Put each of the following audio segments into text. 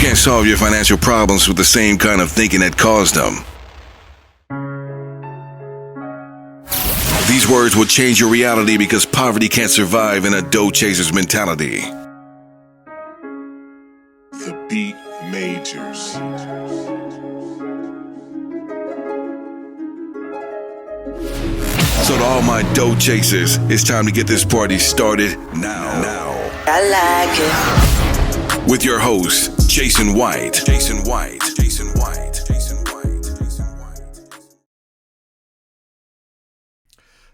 can't solve your financial problems with the same kind of thinking that caused them. These words will change your reality because poverty can't survive in a dough chaser's mentality. The Beat Majors. So to all my dough chasers, it's time to get this party started now. I like it. With your host, Jason White.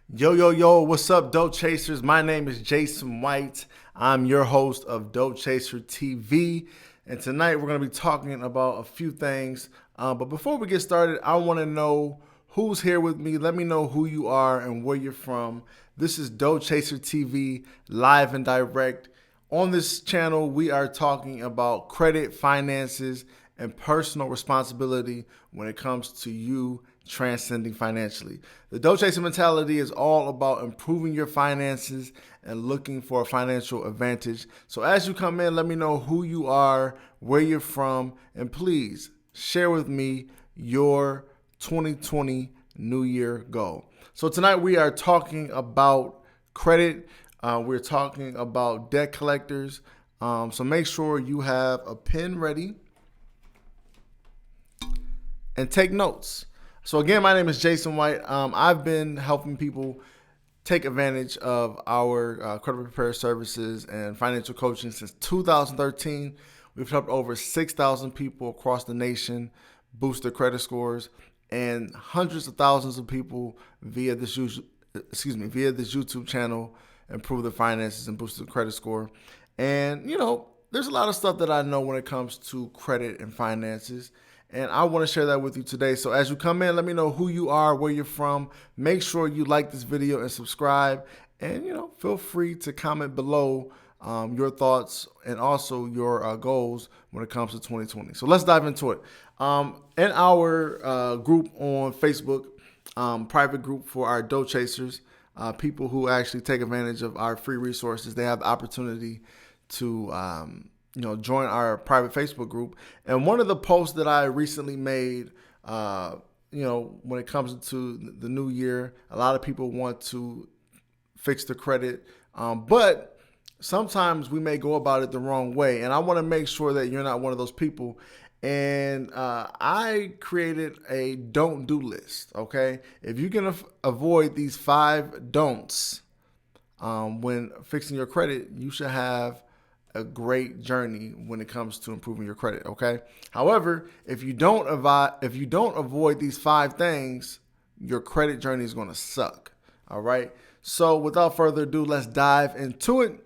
Yo, what's up, Dope Chasers? My name is Jason White. I'm your host of Dope Chaser TV. And tonight we're going to be talking about a few things. But before we get started, I want to know who's here with me. Let me know who you are and where you're from. This is Dope Chaser TV, live and direct. On this channel, we are talking about credit, finances, and personal responsibility when it comes to you transcending financially. The Dope Chaser mentality is all about improving your finances and looking for a financial advantage. So as you come in, let me know who you are, where you're from, and please share with me your 2020 New Year goal. So tonight we are talking about credit. We're talking about debt collectors. So make sure you have a pen ready and take notes. So again, my name is Jason White. I've been helping people take advantage of our credit repair services and financial coaching since 2013. We've helped over 6,000 people across the nation boost their credit scores, and hundreds of thousands of people via this YouTube channel improve their finances and boost their credit score. And there's a lot of stuff that I know when it comes to credit and finances, and I want to share that with you today. So as you come in, let me know who you are, where you're from. Make sure you like this video and subscribe, and feel free to comment below your thoughts and also your goals when it comes to 2020. So let's dive into it. In our group on Facebook, private group for our dough chasers, people who actually take advantage of our free resources, they have the opportunity to join our private Facebook group. And one of the posts that I recently made, when it comes to the new year, a lot of people want to fix their credit, but sometimes we may go about it the wrong way. And I want to make sure that you're not one of those people. And I created a don't do list. Okay, if you can avoid these 5 don'ts when fixing your credit, you should have a great journey when it comes to improving your credit. Okay. However, if you don't avoid these 5 things, your credit journey is going to suck. All right. So without further ado, let's dive into it.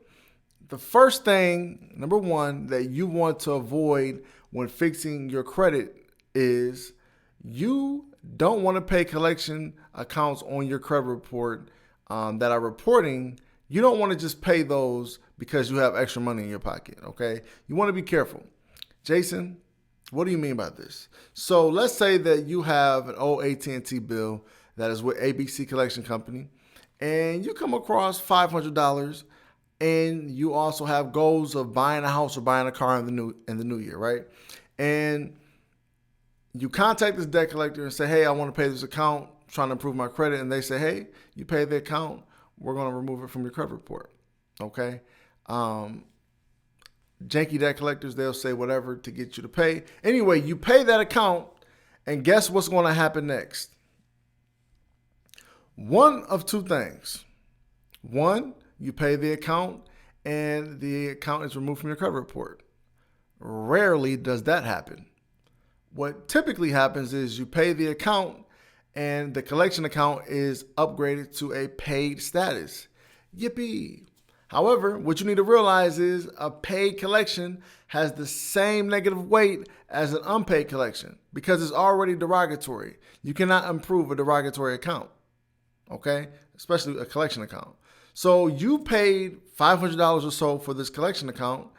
The first thing, number 1, that you want to avoid when fixing your credit is you don't want to pay collection accounts on your credit report that are reporting. You don't want to just pay those because you have extra money in your pocket, okay? You want to be careful. Jason, what do you mean by this? So let's say that you have an old AT&T bill that is with ABC Collection Company, and you come across $500, and you also have goals of buying a house or buying a car in the new year, right? And you contact this debt collector and say, hey, I want to pay this account, trying to improve my credit. And they say, hey, you pay the account, we're going to remove it from your credit report, okay? Janky debt collectors, they'll say whatever to get you to pay. Anyway, you pay that account, and guess what's going to happen next? One of 2 things. 1, you pay the account, and the account is removed from your credit report. Rarely does that happen. What typically happens is you pay the account, and the collection account is upgraded to a paid status. Yippee. However, what you need to realize is a paid collection has the same negative weight as an unpaid collection because it's already derogatory. You cannot improve a derogatory account, okay? Especially a collection account. So you paid $500 or so for this collection account,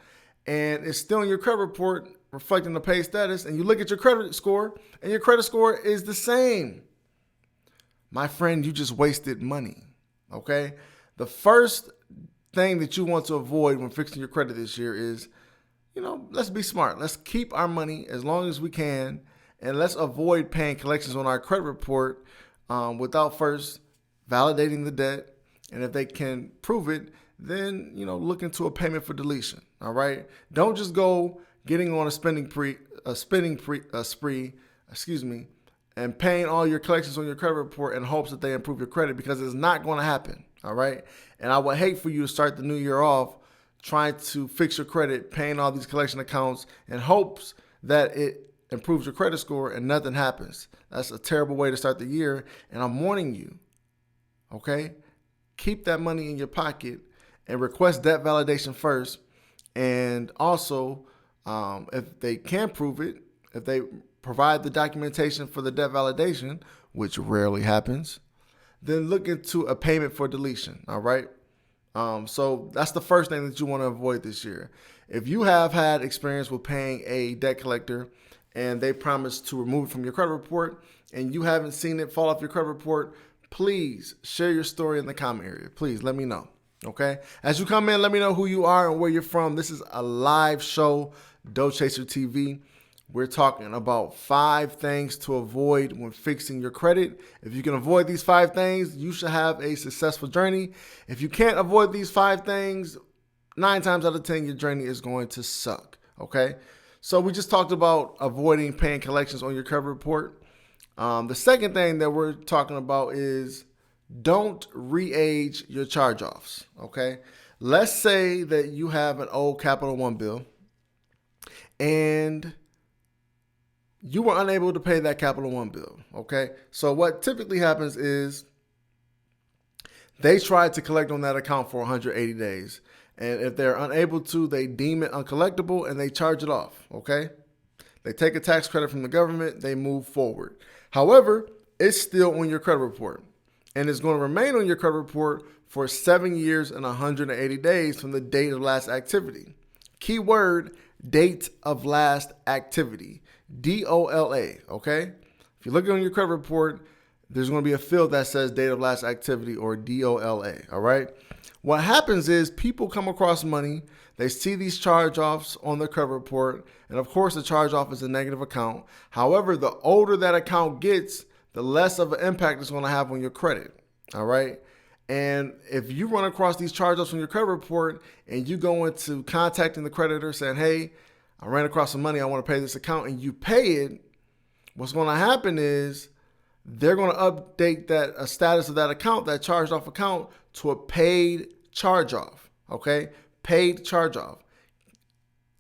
and it's still in your credit report reflecting the paid status, and you look at your credit score, and your credit score is the same. My friend, you just wasted money, okay? The first thing that you want to avoid when fixing your credit this year is let's be smart. Let's keep our money as long as we can, and let's avoid paying collections on our credit report without first validating the debt. And if they can prove it, then, look into a payment for deletion. All right. Don't just go getting on a spending spree, and paying all your collections on your credit report in hopes that they improve your credit, because it's not going to happen. All right. And I would hate for you to start the new year off trying to fix your credit, paying all these collection accounts in hopes that it improves your credit score and nothing happens. That's a terrible way to start the year. And I'm warning you, okay? Keep that money in your pocket and request debt validation first. And also, if they can prove it, if they provide the documentation for the debt validation, which rarely happens, then look into a payment for deletion, all right? So that's the first thing that you want to avoid this year. If you have had experience with paying a debt collector and they promise to remove it from your credit report and you haven't seen it fall off your credit report, please share your story in the comment area. Please let me know, okay? As you come in, let me know who you are and where you're from. This is a live show, Dough Chaser TV. We're talking about 5 things to avoid when fixing your credit. If you can avoid these 5 things, you should have a successful journey. If you can't avoid these 5 things, 9 times out of 10, your journey is going to suck, okay? So we just talked about avoiding paying collections on your credit report. The second thing that we're talking about is don't re-age your charge-offs, okay? Let's say that you have an old Capital One bill and you were unable to pay that Capital One bill, okay? So what typically happens is they try to collect on that account for 180 days. And if they're unable to, they deem it uncollectible and they charge it off, okay? They take a tax credit from the government, they move forward. However, it's still on your credit report. And it's going to remain on your credit report for 7 years and 180 days from the date of last activity. Keyword, date of last activity. DOLA, okay? If you look on your credit report, there's going to be a field that says date of last activity, or DOLA, all right? What happens is people come across money, they see these charge-offs on their credit report, and of course the charge-off is a negative account. However, the older that account gets, the less of an impact it's going to have on your credit, all right? And if you run across these charge-offs on your credit report and you go into contacting the creditor saying, hey, I ran across some money, I want to pay this account, and you pay it, what's going to happen is they're going to update that status of that account, that charged off account, to a paid charge off. Okay? Paid charge off.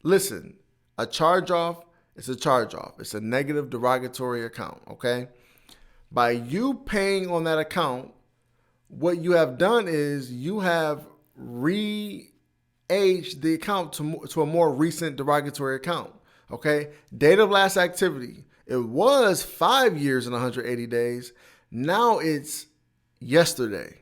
Listen, a charge off is a charge off. It's a negative derogatory account. Okay? By you paying on that account, what you have done is you have re-aged the account to a more recent derogatory account. Okay? Date of last activity. It was 5 years and 180 days. Now it's yesterday.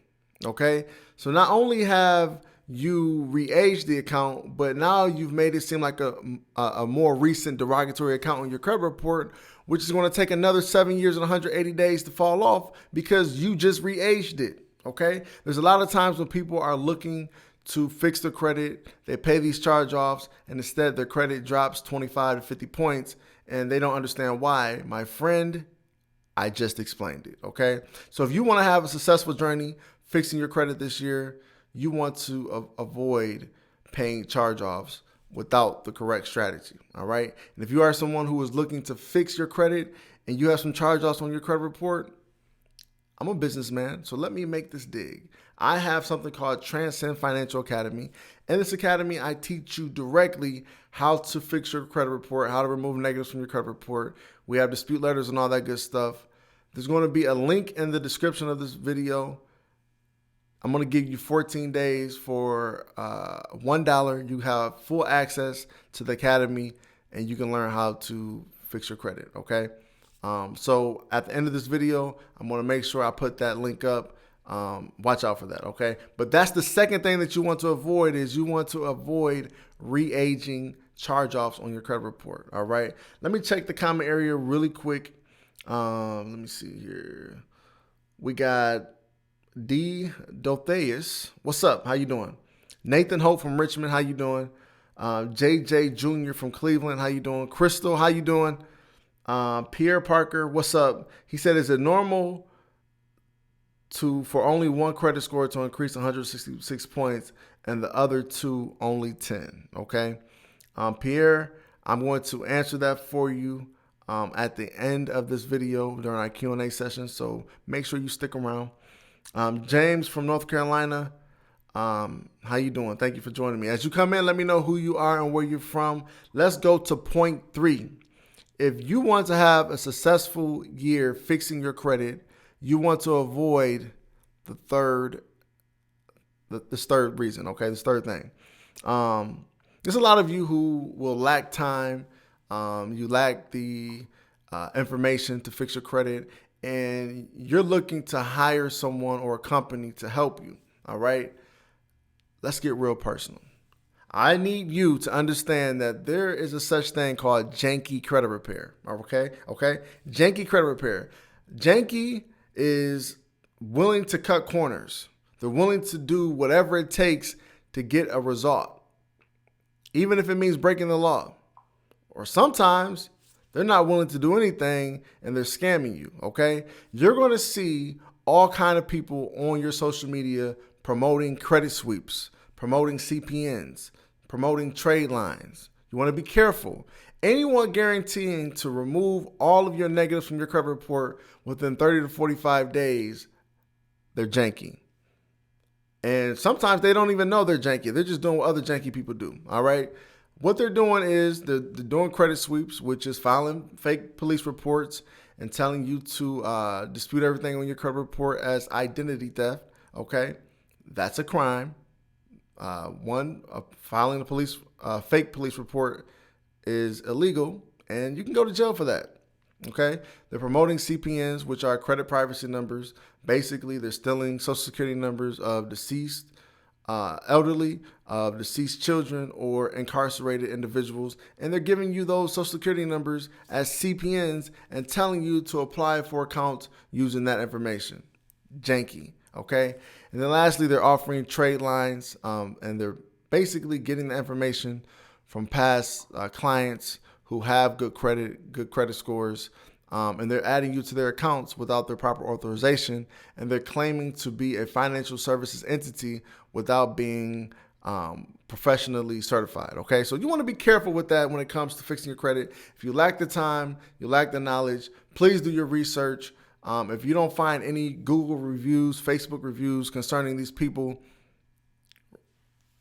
Okay? So not only have you re-aged the account, but now you've made it seem like a more recent derogatory account on your credit report, which is going to take another 7 years and 180 days to fall off because you just re-aged it. Okay? There's a lot of times when people are looking to fix their credit, they pay these charge-offs, and instead their credit drops 25 to 50 points, and they don't understand why. My friend, I just explained it, okay? So if you want to have a successful journey fixing your credit this year, you want to avoid paying charge-offs without the correct strategy, all right? And if you are someone who is looking to fix your credit and you have some charge-offs on your credit report, I'm a businessman, so let me make this dig. I have something called Transcend Financial Academy. In this academy, I teach you directly how to fix your credit report, how to remove negatives from your credit report. We have dispute letters and all that good stuff. There's going to be a link in the description of this video. I'm going to give you 14 days for $1. You have full access to the academy, and you can learn how to fix your credit, okay? So at the end of this video, I'm going to make sure I put that link up. Watch out for that, okay? But that's the second thing that you want to avoid is you want to avoid re-aging charge-offs on your credit report, all right? Let me check the comment area really quick. Let me see here. We got D. Dotheus. What's up? How you doing? Nathan Hope from Richmond. How you doing? JJ Jr. from Cleveland, how you doing? Crystal, how you doing? Pierre Parker, what's up? He said, is it normal for only one credit score to increase 166 points and the other two only 10? Okay. Pierre, I'm going to answer that for you at the end of this video during our Q&A session, so make sure you stick around. James from North Carolina, how you doing? Thank you for joining me. As you come in, let me know who you are and where you're from. Let's go to point 3. If you want to have a successful year fixing your credit, you want to avoid this third reason, okay? This third thing. There's a lot of you who will lack time. You lack the information to fix your credit, and you're looking to hire someone or a company to help you, all right? Let's get real personal. I need you to understand that there is a such thing called Janky credit repair, okay? Janky credit repair. Janky is willing to cut corners. They're willing to do whatever it takes to get a result, even if it means breaking the law. Or sometimes they're not willing to do anything and they're scamming you, okay? You're going to see all kind of people on your social media promoting credit sweeps, promoting CPNs, promoting trade lines. You want to be careful. Anyone guaranteeing to remove all of your negatives from your credit report within 30 to 45 days, they're janky. And sometimes they don't even know they're janky. They're just doing what other janky people do, all right? What they're doing is they're doing credit sweeps, which is filing fake police reports and telling you to dispute everything on your credit report as identity theft, okay? That's a crime. Filing a fake police report is illegal, and you can go to jail for that. Okay, they're promoting CPNs, which are credit privacy numbers. Basically, they're stealing social security numbers of deceased elderly, of deceased children, or incarcerated individuals, and they're giving you those social security numbers as CPNs and telling you to apply for accounts using that information. Janky. Okay, and then lastly, they're offering trade lines, and they're basically getting the information from past clients who have good credit scores, and they're adding you to their accounts without their proper authorization, and they're claiming to be a financial services entity without being professionally certified. Okay, so you want to be careful with that when it comes to fixing your credit. If you lack the time, you lack the knowledge, please do your research. If you don't find any Google reviews, Facebook reviews concerning these people,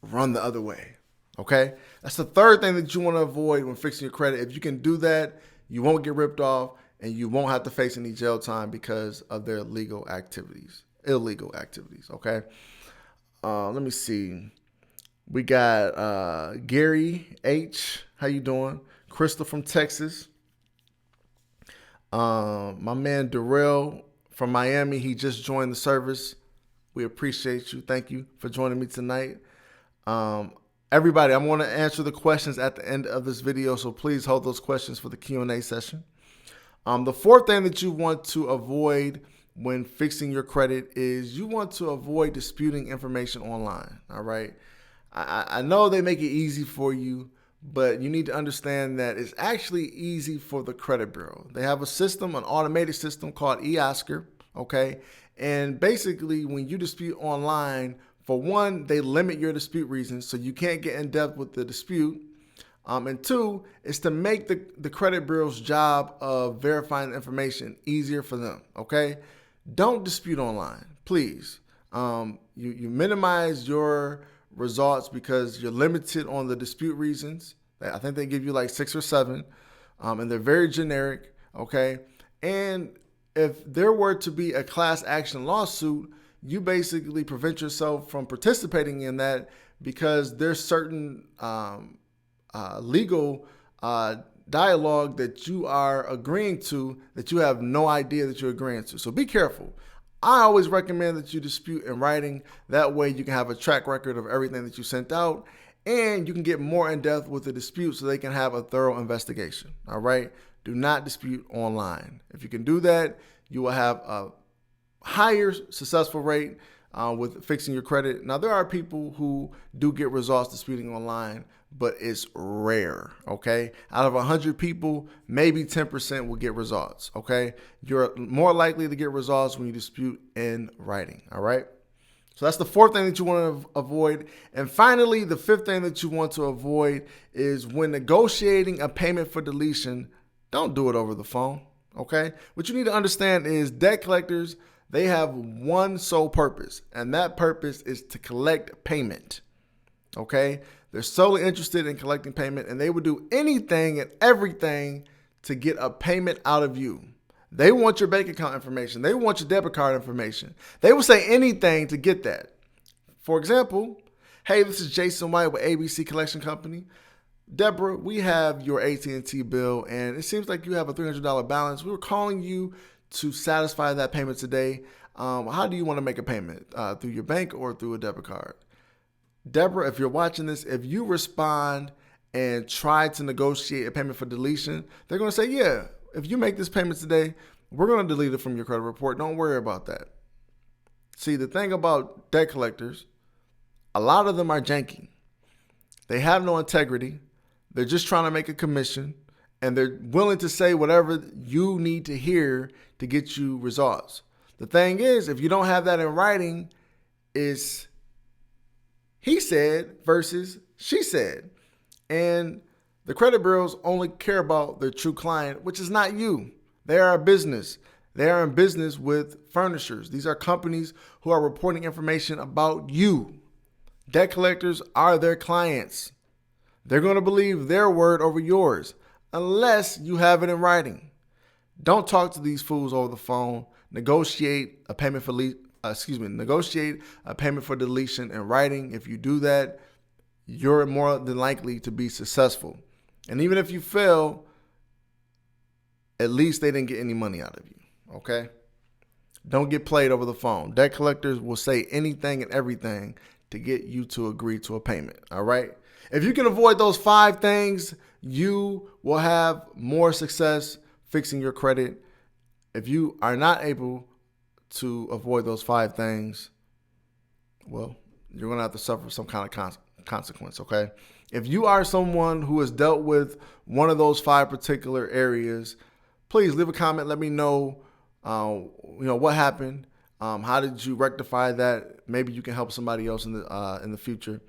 run the other way. Okay? That's the third thing that you want to avoid when fixing your credit. If you can do that, you won't get ripped off and you won't have to face any jail time because of their illegal activities. Okay? Let me see. We got Gary H. How you doing? Crystal from Texas. My man Darrell from Miami, he just joined the service. We appreciate you. Thank you for joining me tonight. Everybody, I'm going to answer the questions at the end of this video, so please hold those questions for the Q&A session. The fourth thing that you want to avoid when fixing your credit is you want to avoid disputing information online. All right. I know they make it easy for you, but you need to understand that it's actually easy for the credit bureau. They have a system, an automated system called eOscar, okay? And basically, when you dispute online, for one, they limit your dispute reasons, so you can't get in depth with the dispute. And two, is to make the credit bureau's job of verifying the information easier for them, okay? Don't dispute online, please. You minimize your results because you're limited on the dispute reasons. I think they give you like 6 or 7, and they're very generic, okay? And if there were to be a class action lawsuit, you basically prevent yourself from participating in that because there's certain legal dialogue that you are agreeing to that you have no idea that you're agreeing to. So be careful. I always recommend that you dispute in writing. That way you can have a track record of everything that you sent out, and you can get more in depth with the dispute so they can have a thorough investigation. All right. Do not dispute online. If you can do that, you will have a higher successful rate with fixing your credit. Now, there are people who do get results disputing online, but it's rare, okay? Out of 100 people, maybe 10% will get results, okay? You're more likely to get results when you dispute in writing, all right? So that's the fourth thing that you want to avoid. And finally, the fifth thing that you want to avoid is when negotiating a payment for deletion, don't do it over the phone, okay? What you need to understand is debt collectors, they have one sole purpose, and that purpose is to collect payment, okay? They're solely interested in collecting payment, and they would do anything and everything to get a payment out of you. They want your bank account information. They want your debit card information. They will say anything to get that. For example, hey, this is Jason White with ABC Collection Company. Deborah, we have your AT&T bill, and it seems like you have a $300 balance. We were calling you to satisfy that payment today. How do you want to make a payment? Through your bank or through a debit card? Deborah, if you're watching this, if you respond and try to negotiate a payment for deletion, they're going to say, yeah, if you make this payment today, we're going to delete it from your credit report. Don't worry about that. See, the thing about debt collectors, a lot of them are janky. They have no integrity. They're just trying to make a commission, and they're willing to say whatever you need to hear to get you results. The thing is, if you don't have that in writing, it's he said versus she said. And the credit bureaus only care about their true client, which is not you. They are a business. They are in business with furnishers. These are companies who are reporting information about you. Debt collectors are their clients. They're going to believe their word over yours unless you have it in writing. Don't talk to these fools over the phone. Negotiate a payment for negotiate a payment for deletion in writing. If you do that, you're more than likely to be successful. And even if you fail, at least they didn't get any money out of you, okay? Don't get played over the phone. Debt collectors will say anything and everything to get you to agree to a payment, all right? If you can avoid those 5 things, you will have more success fixing your credit. If you are not able to avoid those 5 things, well, you're going to have to suffer some kind of consequence, okay? If you are someone who has dealt with one of those 5 particular areas, please leave a comment. Let me know, what happened. How did you rectify that? Maybe you can help somebody else in the future,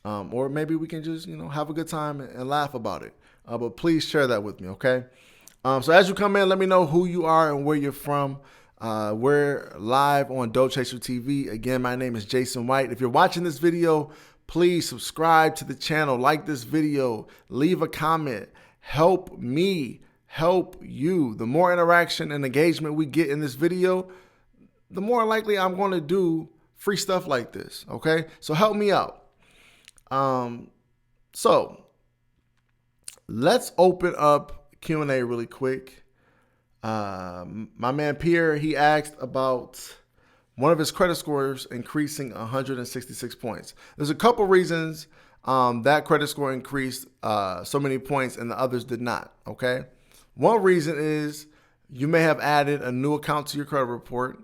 or maybe we can just have a good time and laugh about it. But please share that with me, okay? So as you come in, let me know who you are and where you're from. We're live on Dough Chaser TV. Again, my name is Jason White. If you're watching this video, please subscribe to the channel, like this video, leave a comment, help me help you. The more interaction and engagement we get in this video, the more likely I'm going to do free stuff like this, okay? So help me out. So let's open up Q&A really quick. My man Pierre, he asked about one of his credit scores increasing 166 points. There's a couple reasons that credit score increased so many points and the others did not, okay? One reason is you may have added a new account to your credit report,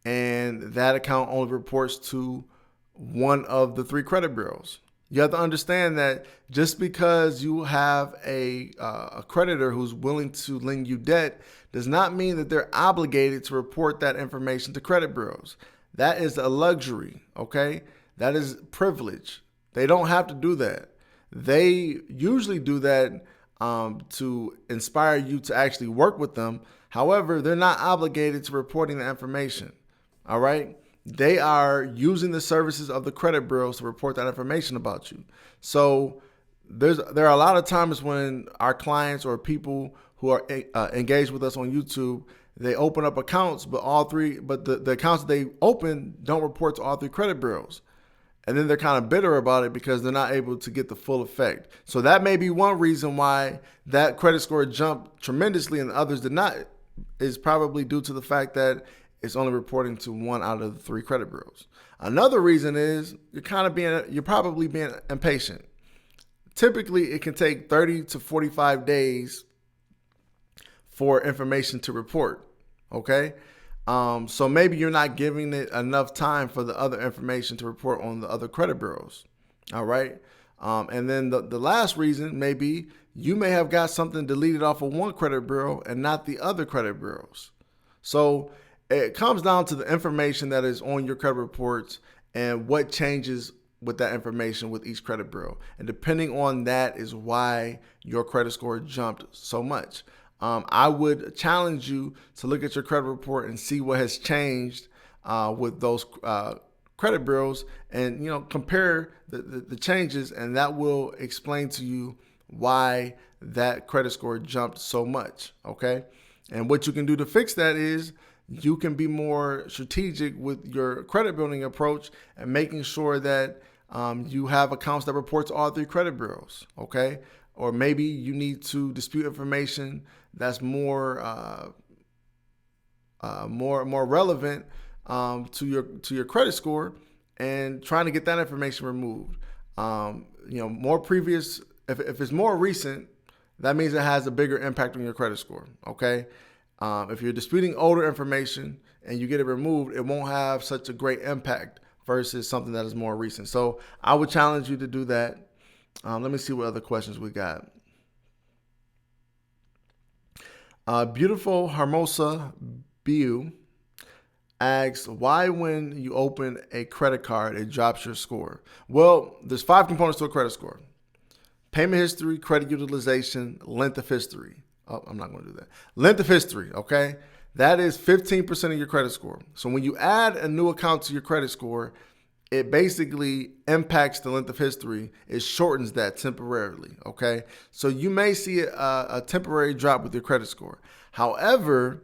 and that account only reports to one of the 3 credit bureaus. You have to understand that just because you have a creditor who's willing to lend you debt does not mean that they're obligated to report that information to credit bureaus. That is a luxury, okay? That is privilege. They don't have to do that. They usually do that to inspire you to actually work with them. However, they're not obligated to reporting the information, all right? They are using the services of the credit bureaus to report that information about you. So there are a lot of times when our clients or people who are engaged with us on YouTube, they open up accounts, but the accounts that they open don't report to all 3 credit bureaus. And then they're kind of bitter about it because they're not able to get the full effect. So that may be one reason why that credit score jumped tremendously and the others did not, is probably due to the fact that it's only reporting to 1 out of the 3 credit bureaus. Another reason is you're probably being impatient. Typically, it can take 30 to 45 days for information to report, okay? So maybe you're not giving it enough time for the other information to report on the other credit bureaus. All right. And then the last reason may be you may have got something deleted off of one credit bureau and not the other credit bureaus. So it comes down to the information that is on your credit reports and what changes with that information with each credit bureau. And depending on that is why your credit score jumped so much. I would challenge you to look at your credit report and see what has changed with those credit bureaus, and compare the changes, and that will explain to you why that credit score jumped so much. Okay, and what you can do to fix that is you can be more strategic with your credit building approach and making sure that you have accounts that reports all three credit bureaus. Okay, or maybe you need to dispute information that's more relevant to your credit score, and trying to get that information removed. More previous, if it's more recent, that means it has a bigger impact on your credit score. Okay, if you're disputing older information and you get it removed, it won't have such a great impact versus something that is more recent. So I would challenge you to do that. Let me see what other questions we got. Beautiful Hermosa Bu asks, why when you open a credit card, it drops your score? Well, there's 5 components to a credit score: payment history, credit utilization, length of history. Oh, I'm not going to do that. Length of history, okay? That is 15% of your credit score. So when you add a new account to your credit score, it basically impacts the length of history. It shortens that temporarily, okay? So you may see a temporary drop with your credit score. However,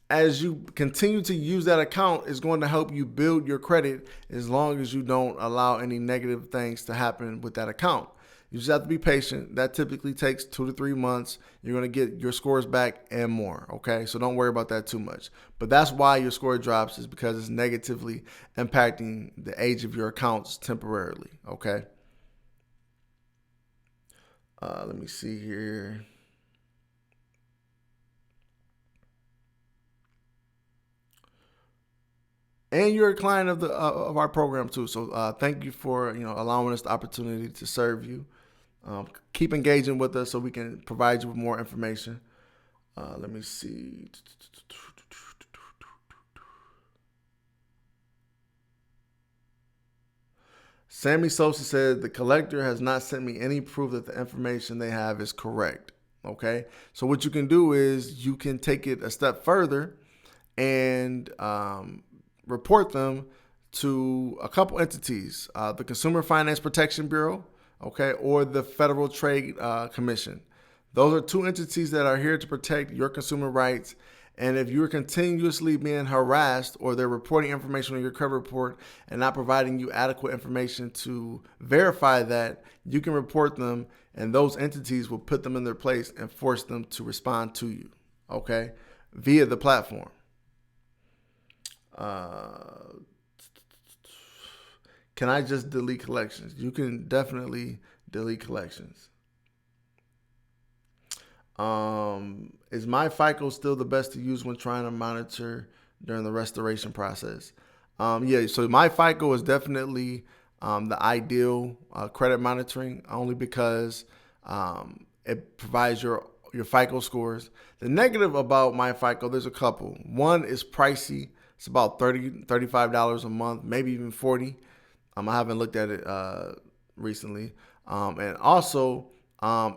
as you continue to use that account, it's going to help you build your credit as long as you don't allow any negative things to happen with that account. You just have to be patient. That typically takes 2 to 3 months. You're going to get your scores back and more, okay? So don't worry about that too much. But that's why your score drops, is because it's negatively impacting the age of your accounts temporarily, okay? Let me see here. And you're a client of our program too. So thank you for allowing us the opportunity to serve you. Keep engaging with us so we can provide you with more information. Let me see. Sammy Sosa said the collector has not sent me any proof that the information they have is correct. Okay, so what you can do is you can take it a step further and report them to a couple entities, the Consumer Finance Protection Bureau, okay, or the Federal Trade Commission. Those are 2 entities that are here to protect your consumer rights. And if you're continuously being harassed, or they're reporting information on your credit report and not providing you adequate information to verify that, you can report them, and those entities will put them in their place and force them to respond to you, okay, via the platform. Can I just delete collections? You can definitely delete collections. Is my FICO still the best to use when trying to monitor during the restoration process? Yeah, so my FICO is definitely the ideal credit monitoring, only because it provides your FICO scores. The negative about my FICO, there's a couple. One is pricey. It's about $30, $35 a month, maybe even $40. I haven't looked at it recently. And also,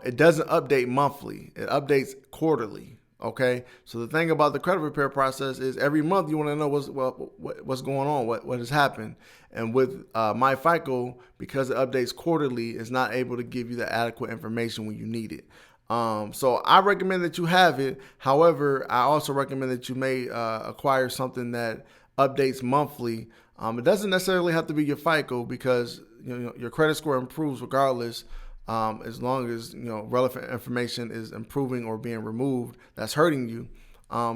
it doesn't update monthly. It updates quarterly. Okay. So the thing about the credit repair process is every month you want to know what's going on, what has happened. And with my FICO, because it updates quarterly, it's not able to give you the adequate information when you need it. So I recommend that you have it. However, I also recommend that you may acquire something that updates monthly. It doesn't necessarily have to be your FICO, because your credit score improves regardless, as long as relevant information is improving or being removed that's hurting you.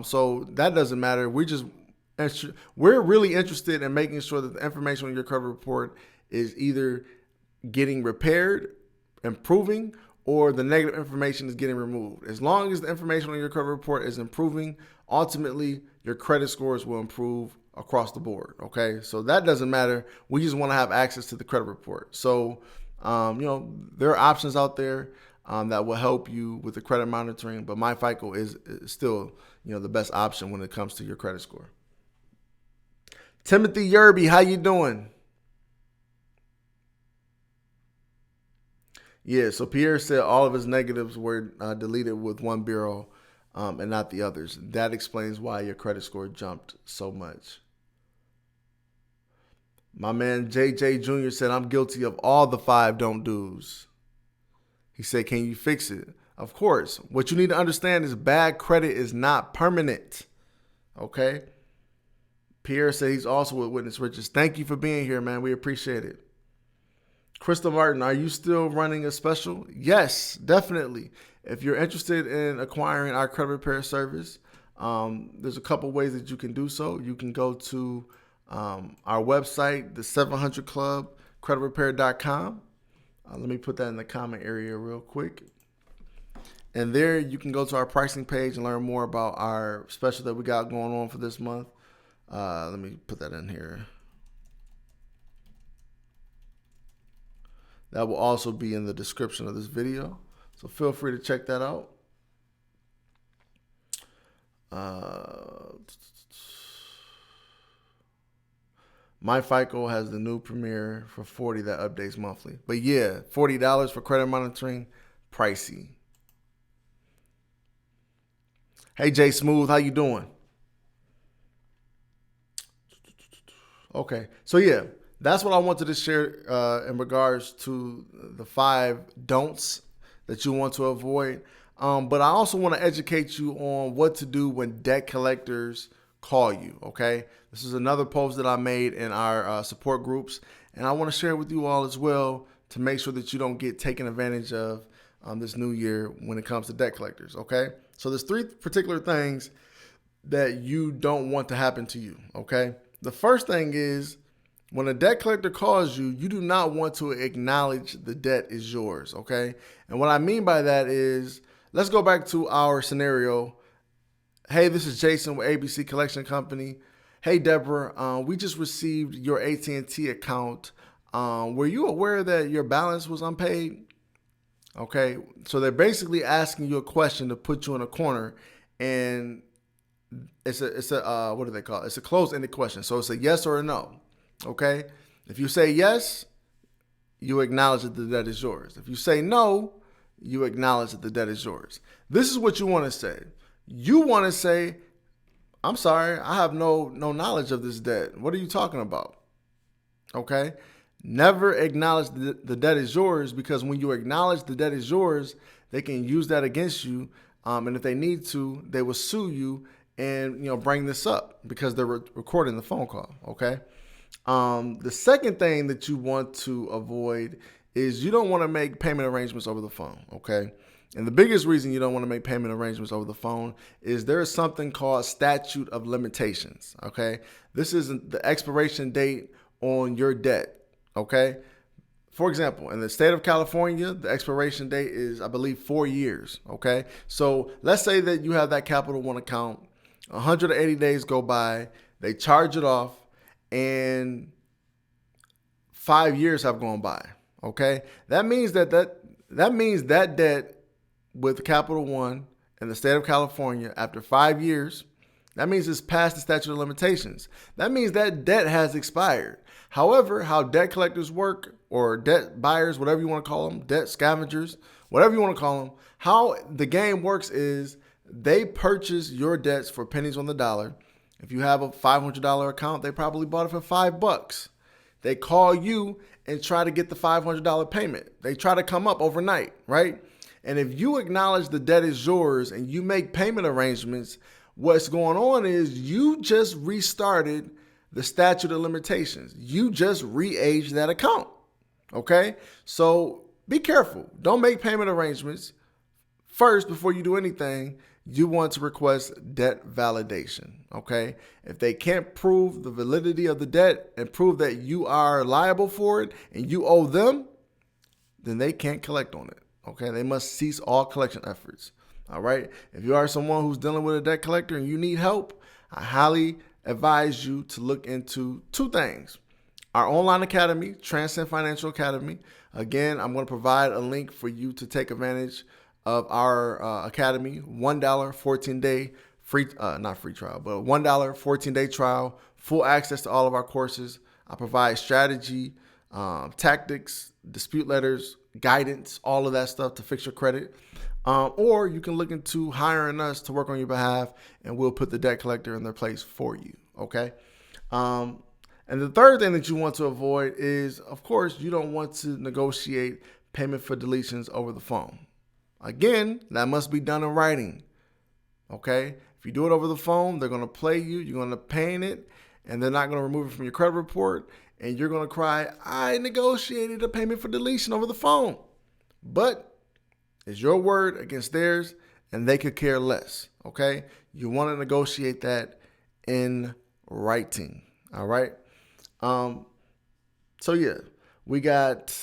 So that doesn't matter. We're really interested in making sure that the information on your credit report is either getting repaired, improving, or the negative information is getting removed. As long as the information on your credit report is improving, ultimately your credit scores will improve across the board. Okay, so that doesn't matter. We just want to have access to the credit report. So, there are options out there that will help you with the credit monitoring, but MyFICO is still, the best option when it comes to your credit score. Timothy Yerby, how you doing? Yeah, so Pierre said all of his negatives were deleted with one bureau and not the others. That explains why your credit score jumped so much. My man JJ Jr. said, I'm guilty of all the 5 don't do's. He said, can you fix it? Of course. What you need to understand is bad credit is not permanent. Okay? Pierre said he's also with Witness Riches. Thank you for being here, man. We appreciate it. Crystal Martin, are you still running a special? Yes, definitely. If you're interested in acquiring our credit repair service, there's a couple ways that you can do so. You can go to our website, the 700 Club, creditrepair.com. Let me put that in the comment area real quick. And there you can go to our pricing page and learn more about our special that we got going on for this month. Let me put that in here. That will also be in the description of this video. So feel free to check that out. MyFICO has the new Premier for $40 that updates monthly. But yeah, $40 for credit monitoring, pricey. Hey, Jay Smooth, how you doing? Okay, so yeah, that's what I wanted to share in regards to the 5 don'ts that you want to avoid. But I also want to educate you on what to do when debt collectors call you, okay? This is another post that I made in our support groups, and I want to share it with you all as well to make sure that you don't get taken advantage of this new year when it comes to debt collectors, okay? So there's 3 particular things that you don't want to happen to you, okay? The first thing is when a debt collector calls you, you do not want to acknowledge the debt is yours, okay? And what I mean by that is, let's go back to our scenario. Hey, this is Jason with ABC Collection Company. Hey, Deborah, we just received your AT&T account. Were you aware that your balance was unpaid? Okay, so they're basically asking you a question to put you in a corner, and it's a what do they call it? It's a closed-ended question. So it's a yes or a no. Okay, if you say yes, you acknowledge that the debt is yours. If you say no, you acknowledge that the debt is yours. This is what you want to say. You want to say, I'm sorry, I have no knowledge of this debt. What are you talking about? Okay? Never acknowledge the debt is yours, because when you acknowledge the debt is yours, they can use that against you. And if they need to, they will sue you and bring this up because they're recording the phone call. Okay? The second thing that you want to avoid is you don't want to make payment arrangements over the phone. Okay? And the biggest reason you don't want to make payment arrangements over the phone is there is something called Statute of Limitations. Okay? This is the expiration date on your debt. Okay? For example, in the state of California, the expiration date is, I believe, 4 years. Okay? So let's say that you have that Capital One account, 180 days go by, they charge it off, and 5 years have gone by. Okay? That means that debt with Capital One in the state of California after 5 years, that means it's past the statute of limitations. That means that debt has expired. However, how debt collectors work, or debt buyers, whatever you want to call them, debt scavengers, whatever you want to call them, how the game works is they purchase your debts for pennies on the dollar. If you have a $500 account, they probably bought it for $5. They call you and try to get the $500 payment. They try to come up overnight, right? And if you acknowledge the debt is yours and you make payment arrangements, what's going on is you just restarted the statute of limitations. You just re-aged that account. Okay? So be careful. Don't make payment arrangements. First, before you do anything, you want to request debt validation. Okay? If they can't prove the validity of the debt and prove that you are liable for it and you owe them, then they can't collect on it. Okay, they must cease all collection efforts. All right. If you are someone who's dealing with a debt collector and you need help, I highly advise you to look into two things. Our online academy, Transcend Financial Academy. Again, I'm going to provide a link for you to take advantage of our academy. $1 14-day free, not free trial, but $1 14-day trial, full access to all of our courses. I provide strategy, tactics, dispute letters, guidance, all of that stuff to fix your credit. Or you can look into hiring us to work on your behalf, and we'll put the debt collector in their place for you. Okay. And the third thing that you want to avoid is, of course, you don't want to negotiate payment for deletions over the phone. Again, that must be done in writing. Okay. If you do it over the phone, they're going to play you. You're going to pay it, and they're not going to remove it from your credit report. And you're going to cry, I negotiated a payment for deletion over the phone. But it's your word against theirs, and they could care less. Okay. You want to negotiate that in writing. All right. So yeah, we got,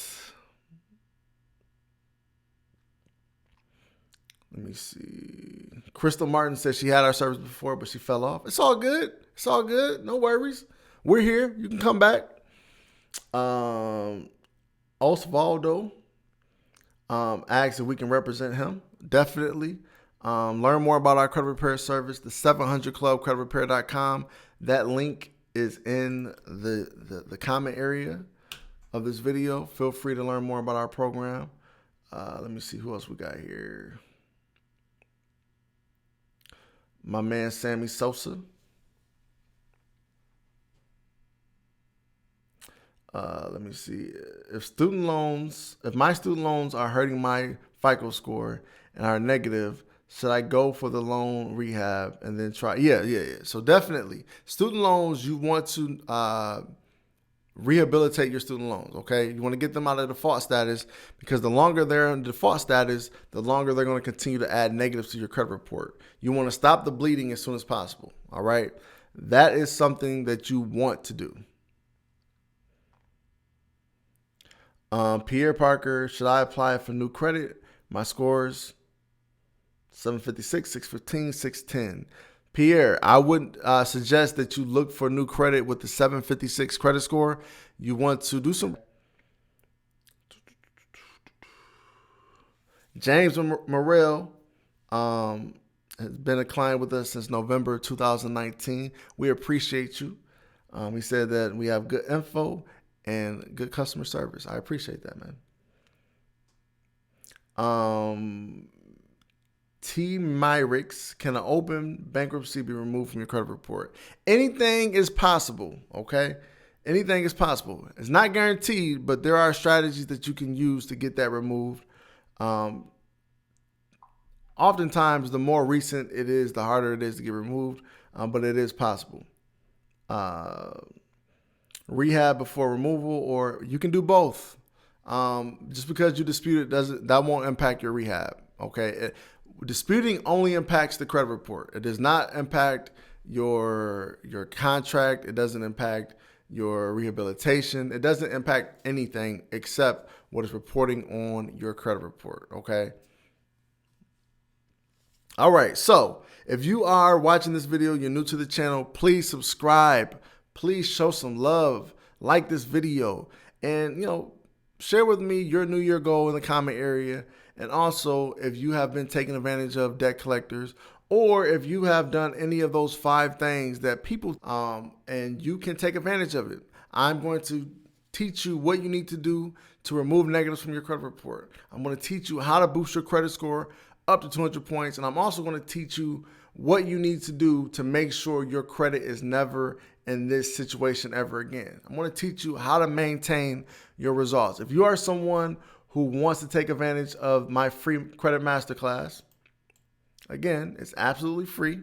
let me see. Crystal Martin says she had our service before, but she fell off. It's all good. It's all good. No worries. We're here. You can come back. Osvaldo asks if we can represent him. Definitely. Learn more about our credit repair service, the 700 Club creditrepair.com. That link is in the comment area of this video. Feel free to learn more about our program. Let me see who else we got here. My man Sammy Sosa. Let me see. If my student loans are hurting my FICO score and are negative, should I go for the loan rehab and then try? Yeah. So definitely, student loans, you want to rehabilitate your student loans, okay? You want to get them out of default status, because the longer they're in default status, the longer they're going to continue to add negatives to your credit report. You want to stop the bleeding as soon as possible, all right? That is something that you want to do. Pierre Parker, should I apply for new credit? My scores 756, 615, 610. Pierre, I would suggest that you look for new credit with the 756 credit score. You want to do some. James Morrell has been a client with us since November 2019. We appreciate you. He said that we have good info and good customer service. I appreciate that, man. T. Myrix, can an open bankruptcy be removed from your credit report? Anything is possible, okay? Anything is possible. It's not guaranteed, but there are strategies that you can use to get that removed. Oftentimes, the more recent it is, the harder it is to get removed, but it is possible. Rehab before removal, or you can do both. Just because you dispute it that won't impact your rehab, okay? Disputing only impacts the credit report. It does not impact your contract. It doesn't impact your rehabilitation. It doesn't impact anything except what is reporting on your credit report, okay? All right, so if you are watching this video, you're new to the channel, please subscribe. Please show some love, like this video, and share with me your New Year goal in the comment area. And also, if you have been taking advantage of debt collectors, or if you have done any of those 5 things that people, and you can take advantage of it, I'm going to teach you what you need to do to remove negatives from your credit report. I'm going to teach you how to boost your credit score up to 200 points. And I'm also going to teach you what you need to do to make sure your credit is never in this situation ever again. I'm going to teach you how to maintain your results. If you are someone who wants to take advantage of my free credit masterclass, again, it's absolutely free,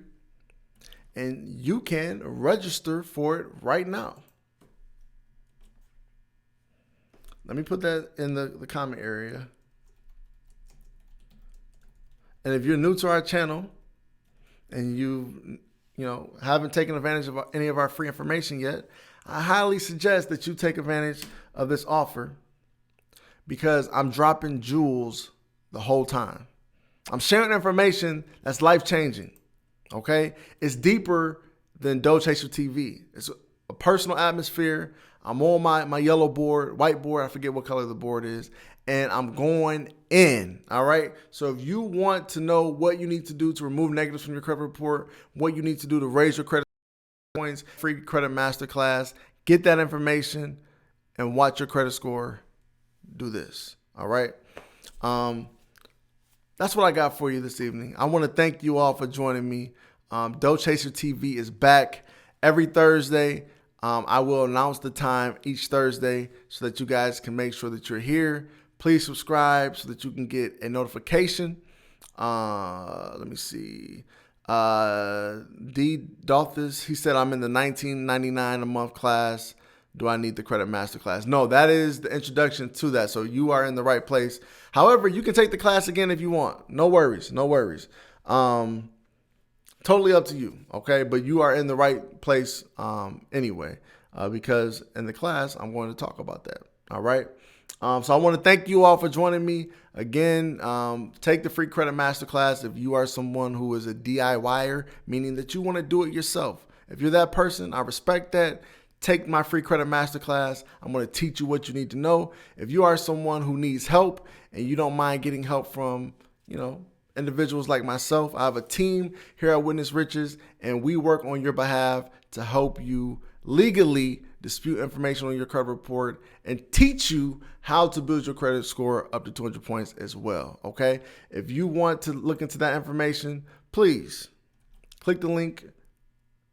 and you can register for it right now. Let me put that in the comment area. And if you're new to our channel and you haven't taken advantage of any of our free information yet, I highly suggest that you take advantage of this offer, because I'm dropping jewels the whole time. I'm sharing information that's life-changing, okay? It's deeper than Dough Chaser TV. It's a personal atmosphere. I'm on my yellow board, white board, I forget what color the board is, and I'm going in, all right? So if you want to know what you need to do to remove negatives from your credit report, what you need to do to raise your credit points, free credit masterclass, get that information and watch your credit score do this, all right? That's what I got for you this evening. I want to thank you all for joining me. Dough Chaser TV is back every Thursday. I will announce the time each Thursday so that you guys can make sure that you're here. Please subscribe so that you can get a notification. Let me see. D. Dolphus, he said I'm in the $19.99 a month class. Do I need the credit master class? No, that is the introduction to that. So you are in the right place. However, you can take the class again if you want. No worries. No worries. Totally up to you. Okay. But you are in the right place anyway, because in the class, I'm going to talk about that. All right. So I want to thank you all for joining me again. Take the free credit masterclass if you are someone who is a DIYer, meaning that you want to do it yourself. If you're that person, I respect that. Take my free credit masterclass. I'm going to teach you what you need to know. If you are someone who needs help and you don't mind getting help from, individuals like myself, I have a team here at Witness Riches, and we work on your behalf to help you legally dispute information on your credit report and teach you how to build your credit score up to 200 points as well. Okay. If you want to look into that information, please click the link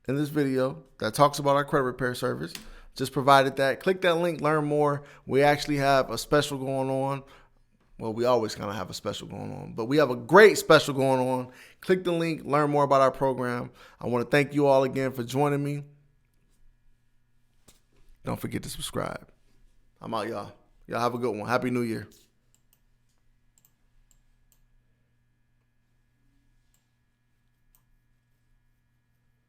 in this video that talks about our credit repair service. Just provided that. Click that link, learn more. We actually have a special going on. Well, we always kind of have a special going on, but we have a great special going on. Click the link, learn more about our program. I want to thank you all again for joining me. Don't forget to subscribe. I'm out, y'all. Y'all have a good one. Happy New Year.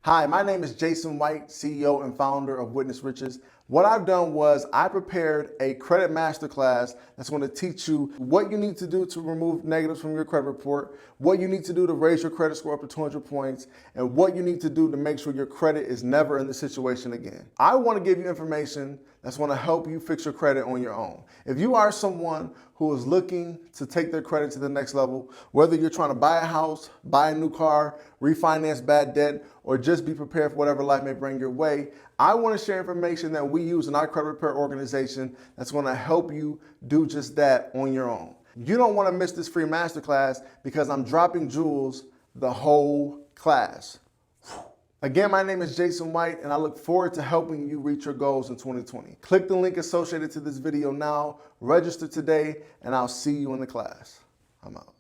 Hi, my name is Jason White, CEO and founder of Witness Riches. What I've done was I prepared a credit masterclass that's going to teach you what you need to do to remove negatives from your credit report, what you need to do to raise your credit score up to 200 points, and what you need to do to make sure your credit is never in this situation again. I want to give you information that's going to help you fix your credit on your own. If you are someone who is looking to take their credit to the next level, whether you're trying to buy a house, buy a new car, refinance bad debt, or just be prepared for whatever life may bring your way, I want to share information that we use in our credit repair organization that's going to help you do just that on your own. You don't want to miss this free masterclass because I'm dropping jewels the whole class. Again, my name is Jason White, and I look forward to helping you reach your goals in 2020. Click the link associated to this video now, register today, and I'll see you in the class. I'm out.